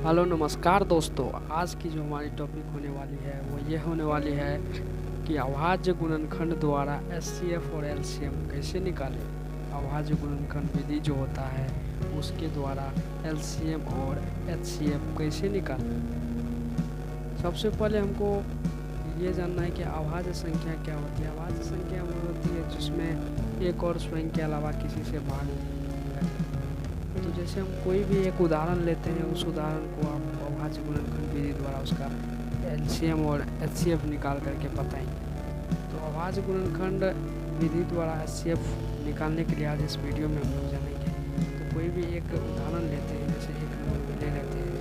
Hello नमस्कार दोस्तों। आज की जो हमारी टॉपिक होने वाली है वो ये होने वाली है कि अभाज्य गुणनखंड द्वारा एचसीएफ और एलसीएम कैसे निकालें। अभाज्य गुणनखंड विधि जो होता है उसके द्वारा एलसीएम और एचसीएफ कैसे निकालें। सबसे पहले हमको ये जानना है कि अभाज्य संख्या क्या होती है। अभाज्य संख्या वो होती है जिसमें एक और स्वयं के अलावा किसी से भाग नहीं है। तो जैसे हम कोई भी एक उदाहरण लेते हैं, उस उदाहरण को आप अभाज्य गुणनखंड विधि द्वारा उसका एलसीएम और एचसीएफ निकाल करके बताएंगे। तो अभाज्य गुणनखंड विधि द्वारा एचसीएफ निकालने के लिए आज इस वीडियो में हम लोग जानेंगे। तो कोई भी एक उदाहरण लेते हैं, जैसे एक नंबर में ले लेते हैं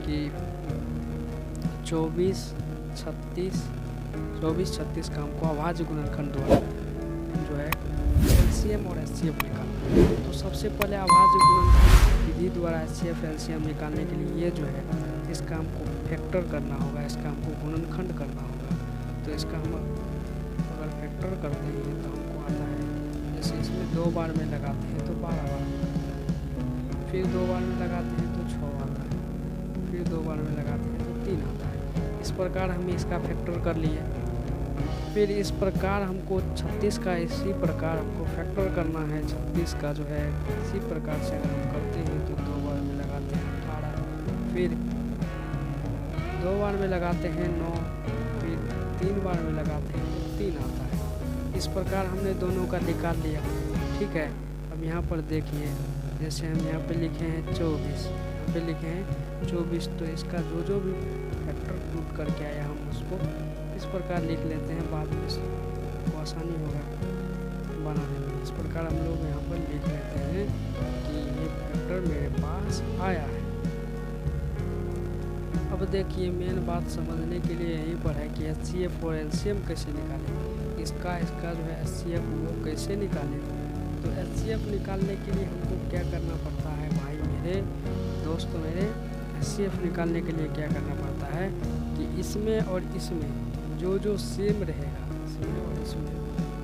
कि 24 36 का हमको अभाज्य गुणनखंड द्वारा जो है एलसीएम और एचसीएफ निकालना है। तो सबसे पहले अभाज्य गुणनखंड विधि द्वारा एचसीएफ एलसीएम निकालने के लिए ये जो है इसका हमको फैक्टर करना होगा, इसका हमको गुणनखंड करना होगा। तो इसका हम अगर फैक्टर करते हैं तो हमको आता है, जैसे इसमें 2 बार में लगाते हैं तो 12 बार, फिर 2 बार में लगाते हैं तो 6 आता है, फिर 2 बार में लगाते हैं तो 3 आता है। इस प्रकार हम इसका फैक्टर कर लिए। फिर इस प्रकार हमको 36 का इसी प्रकार हमको फैक्टर करना है। 36 का जो है इसी प्रकार से अगर हम करते हैं तो 2 बार में लगाते हैं 18, फिर 2 बार में लगाते हैं 9, फिर 3 बार में लगाते हैं तो 3 आता है। इस प्रकार हमने दोनों का निकाल लिया। ठीक है, अब यहाँ पर देखिए, जैसे हम यहाँ पे लिखे हैं 24, यहाँ पे लिखे हैं 24, तो इसका जो भी फैक्टर टूट करके आया हम उसको इस प्रकार लिख लेते हैं, बाद में इसको आसानी होगा बनाने में। इस प्रकार हम लोग यहाँ पर लिख लेते हैं कि ये फैक्टर मेरे पास आया है। अब देखिए, मेन बात समझने के लिए यहीं पर है कि एचसीएफ और एलसीएम कैसे निकालें। इसका जो है एचसीएफ वो कैसे निकालें। तो एचसीएफ निकालने के लिए हमको क्या करना पड़ता है भाई मेरे दोस्तों, मेरे एचसीएफ निकालने के लिए क्या करना पड़ता है कि इसमें और इसमें जो सेम रहेगा, इसमें और इसमें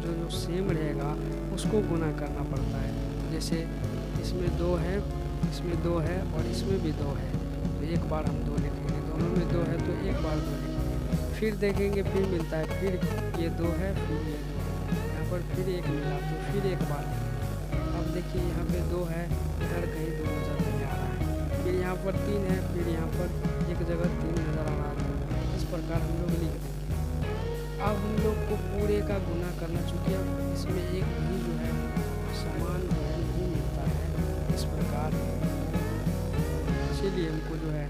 जो सेम रहेगा उसको गुना करना पड़ता है। जैसे इसमें 2 है, इसमें 2 है और इसमें भी 2 है, तो एक बार हम 2 लिखेंगे। दोनों में 2 है तो एक बार 2 लिखेंगे। फिर देखेंगे, फिर मिलता है, फिर ये 2 है, फिर ये 2 है, यहाँ पर फिर एक मिला तो फिर एक बार लिखेंगे। अब देखिए यहाँ पे 2 है, इधर कहीं 2 नज़र नहीं आ रहा है, फिर यहाँ पर 3 है, फिर यहाँ पर एक जगह 3 नज़र आ रहा है। इस प्रकार हम लोग लिख देंगे। अब हम लोग को पूरे का गुना करना, चूँकि अब इसमें एक भी जो है समान जो है नहीं मिलता है इस प्रकार, इसीलिए हमको जो है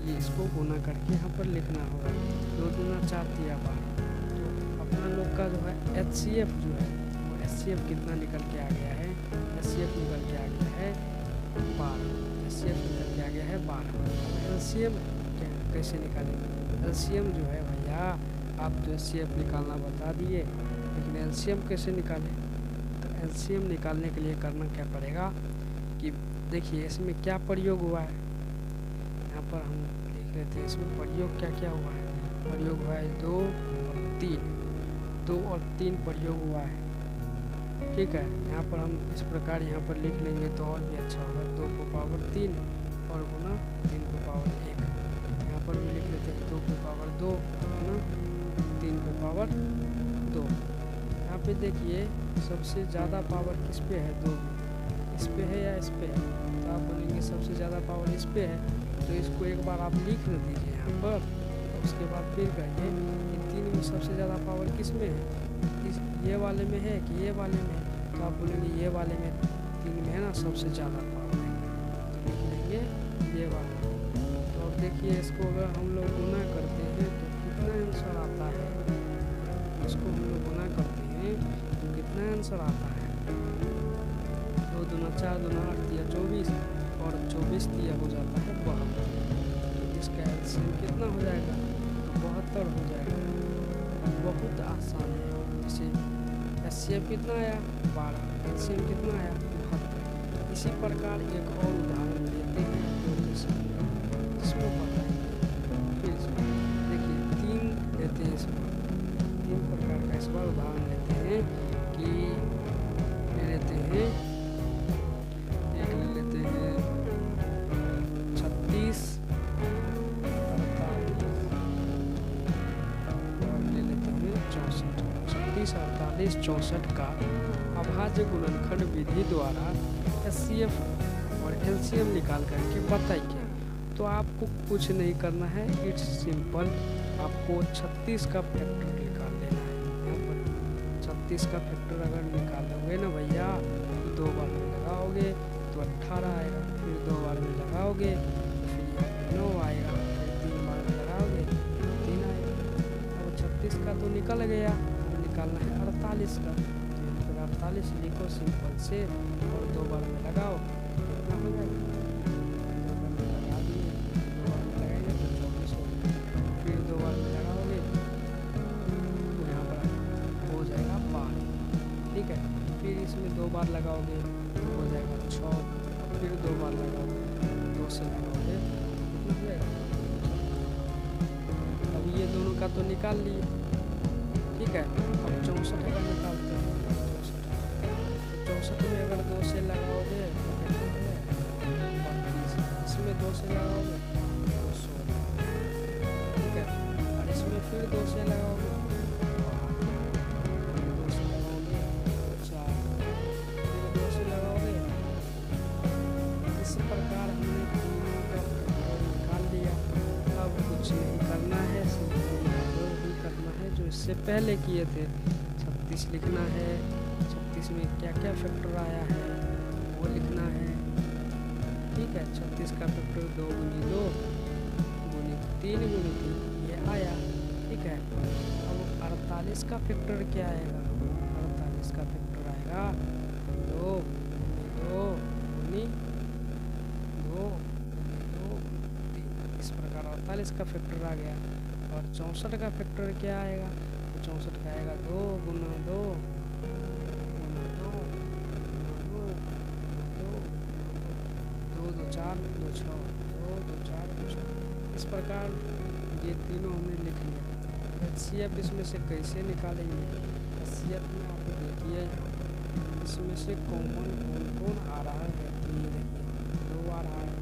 ये इसको गुना करके यहाँ पर लिखना होगा। 2 दूना 4 तिया 12। तो अपना लोग का जो है एचसीएफ जो है वो एचसीएफ कितना निकल के आ गया है, एचसीएफ निकल के आ गया है 12, एचसीएफ निकल के आ गया है 12। एलसीएम कैसे निकालें। एलसीएम जो है भैया, आप तो एचसीएफ निकालना बता दिए, लेकिन एलसीएम कैसे निकालें। तो एलसीएम निकालने के लिए करना क्या पड़ेगा कि देखिए इसमें क्या प्रयोग हुआ है, यहाँ पर हम लिख लेते हैं इसमें प्रयोग क्या क्या हुआ है। प्रयोग हुआ है 2 और 3, 2 और 3 प्रयोग हुआ है। ठीक है, यहाँ पर हम इस प्रकार यहाँ पर लिख लेंगे तो और भी अच्छा होगा। 2 को पावर 3 और गुना 3 को पावर 1। यहाँ पर भी लिख लेते हैं 2 को पावर 2 गुना 3 को पावर 2। यहाँ पे देखिए सबसे ज़्यादा पावर किस पे है, 2 में, इस पे है या इस पे है। तो आप बोलेंगे सबसे ज़्यादा पावर इस पे है, तो इसको एक बार आप लिख दीजिए यहाँ पर। तो उसके बाद फिर कहिए कि 3 में सबसे ज़्यादा पावर किस में है, ये वाले में है कि ये वाले में है। तो आप बोलेंगे ये वाले में, 3 में है ना सबसे ज़्यादा पावर है, तो लिख लेंगे ये वाला। तो अब देखिए इसको अगर हम लोग गुना करते हैं तो कितना आंसर आता है, इसको हम लोग गुना करते हैं तो कितना आंसर आता है। 2 दूना 4 दूना 8 तिया 24 और 24 तिया हो जाता है 72। तो इसका एलसीएम कितना हो जाएगा, तो 72 हो जाएगा। बहुत आसान है। जैसे एचसीएफ कितना आया 12, एलसीएम कितना आया 72। इसी प्रकार एक और उदाहरण लेते हैं जिसमें पता है। फिर देखिए 3 लेते हैं, इसमें 3 प्रकार का इस बार उदाहरण लेते हैं कि ले लेते हैं, एक ले लेते हैं 36 4864 का अभाज्य गुणनखंड विधि द्वारा HCF और LCM निकाल करके बताइए। तो आपको कुछ नहीं करना है, इट्स सिंपल। आपको 36 का फैक्टर निकाल लेना है। यहाँ पर 36 का फैक्टर अगर निकालोगे ना भैया, 2 बार में लगाओगे तो 18 आएगा, फिर 2 बार में लगाओगे तो फिर यहाँ पर 9 आएगा, फिर 3 बार में लगाओगे तो 3 आएगा। अब 36 का तो निकल गया, निकालना है 48 का। तो यहाँ पर 48 लिखो सिंपल से, और 2 बार में लगाओ कितना हो जाएगा, 2 बार में लगा दिए, 2 बार में लगाएंगे तो 24 हो गया, फिर 2 बार में लगाओगे तो यहाँ पर हो जाएगा 12। ठीक है, फिर इसमें 2 बार लगाओगे तो हो जाएगा 6, फिर 2 बार लगाओगे 2 से लगाओगे कितना हो जाएगा। अब ये दोनों का तो निकाल लिए, ठीक है। अब 64 का निकालते हैं। 64 में अगर 2 से लगाओगे तो कितना हो जाएगा 32, इसमें 2 से लगाओगे 216, ठीक है। और इसमें फिर 2 से लगाओगे 2 से लगाओगे 4, फिर 2 से लगाओगे। इस प्रकार हमने तीनों का फैक्टर निकाल लिया। अब कुछ नहीं करना है, ही करना है जो इससे पहले किए थे। 36 लिखना है, 36 में क्या क्या फैक्टर आया है वो लिखना है, ठीक है। 36 का फैक्टर 2 गुनी 2 गुनी 3 गुनी 3 ये आया, ठीक है। अब 48 का फैक्टर क्या आएगा, 48 का फैक्टर आएगा 2 गुनी 2 गुनी 3। इस प्रकार 48 का फैक्टर आ गया। और 64 का फैक्टर क्या आएगा, तो 64 का आएगा 2 गुना 2 गुना 2 गुना 2 2 2 4 2 6 2 2 4 2 6। इस प्रकार ये तीनों हमने लिख लिया। HCF इसमें से कैसे निकालेंगे, HCF में आप देखिए इसमें से कॉमन कौन कौन आ रहा है। तो ये देखिए 2 आ रहा है,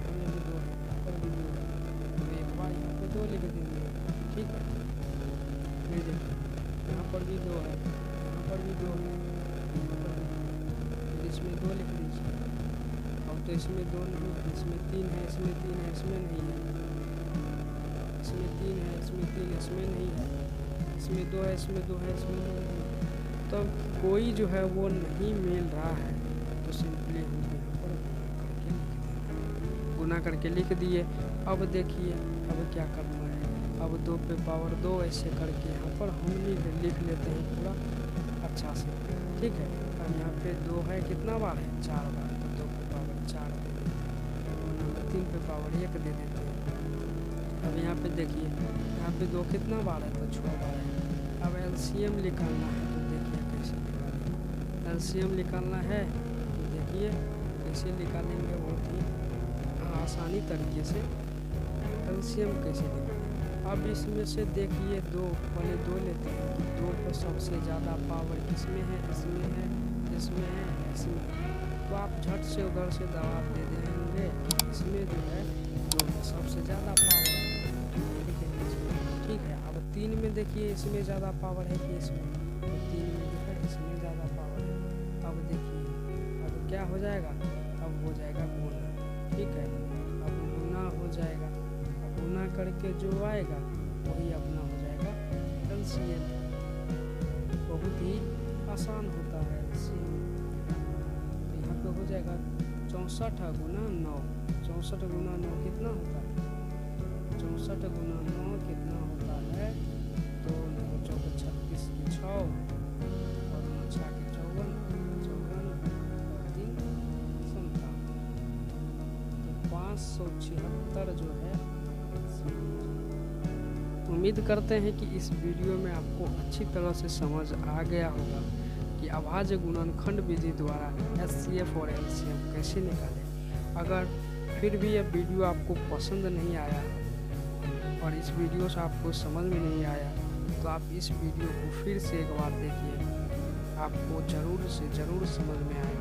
यहाँ भी 2 है, यहाँ पर भी 2 है, तो एक बार यहाँ पे 2 लिख देंगे, ठीक है। फिर देखिए यहाँ पर भी 2 है, यहाँ पर भी 2 है, यहाँ पर भी 2 है, फिर इसमें 2 लिख दीजिए। अब तो इसमें 2 नहीं है, इसमें 3 है, इसमें 3 है, इसमें नहीं है, इसमें 3 है, इसमें 3 है, इसमें नहीं है, इसमें 2 है, इसमें 2 है, इसमें 2 नहीं है। तो कोई जो है वो नहीं मिल रहा है, तो सिंपली हम यहाँ पर गुना करके लिख दिए। अब देखिए अब क्या करना है, अब 2 पे पावर 2 ऐसे करके यहाँ पर हम लिख लेते हैं पूरा अच्छा से, ठीक है। अब यहाँ पे 2 है, कितना बार है 4 बार, तो 2 पे पावर 4 दे देते हैं, 3 पे पावर 1 दे देते हैं। अब यहाँ पे देखिए यहाँ पे 2 कितना बार है, तो 6 बार है। अब LCM निकालना है, तो देखिए कैसे निकालेंगे। LCM निकालना है तो देखिए कैसे निकालेंगे, बहुत ही आसानी तरीके से LCM कैसे निकालेंगे। अब इसमें से देखिए 2 पहले 2 लेते हैं, 2 पर सबसे ज़्यादा पावर किसमें है, इसमें है, इसमें है, इसमें। तो आप झट से उधर से दबाव दे देंगे, इसमें जो है 2 में सबसे ज़्यादा पावर है, ठीक है। अब 3 में देखिए इसमें ज़्यादा पावर है कि इसमें, तो 3 में जो है इसमें ज़्यादा पावर है। अब देखिए अब क्या हो जाएगा, अब हो जाएगा गुना, ठीक है। अब गुना हो जाएगा, अब गुना करके जो आएगा वही अपना हो जाएगा LCM। बहुत ही आसान होता है LCM। यहाँ पे हो जाएगा 64 गुना 9, 64 गुना 9 कितना होता है, 64 गुना 9 कितना होता है, तो 9 चौके 36 की 6 और 9 6 के 54, 54 और 3 57, तो 576 जो है। उम्मीद करते हैं कि इस वीडियो में आपको अच्छी तरह से समझ आ गया होगा कि अभाज्य गुणनखंड विधि द्वारा HCF और LCM कैसे निकालें। अगर फिर भी यह वीडियो आपको पसंद नहीं आया और इस वीडियो से आपको समझ में नहीं आया, तो आप इस वीडियो को फिर से एक बार देखिए, आपको ज़रूर से ज़रूर समझ में आएगा।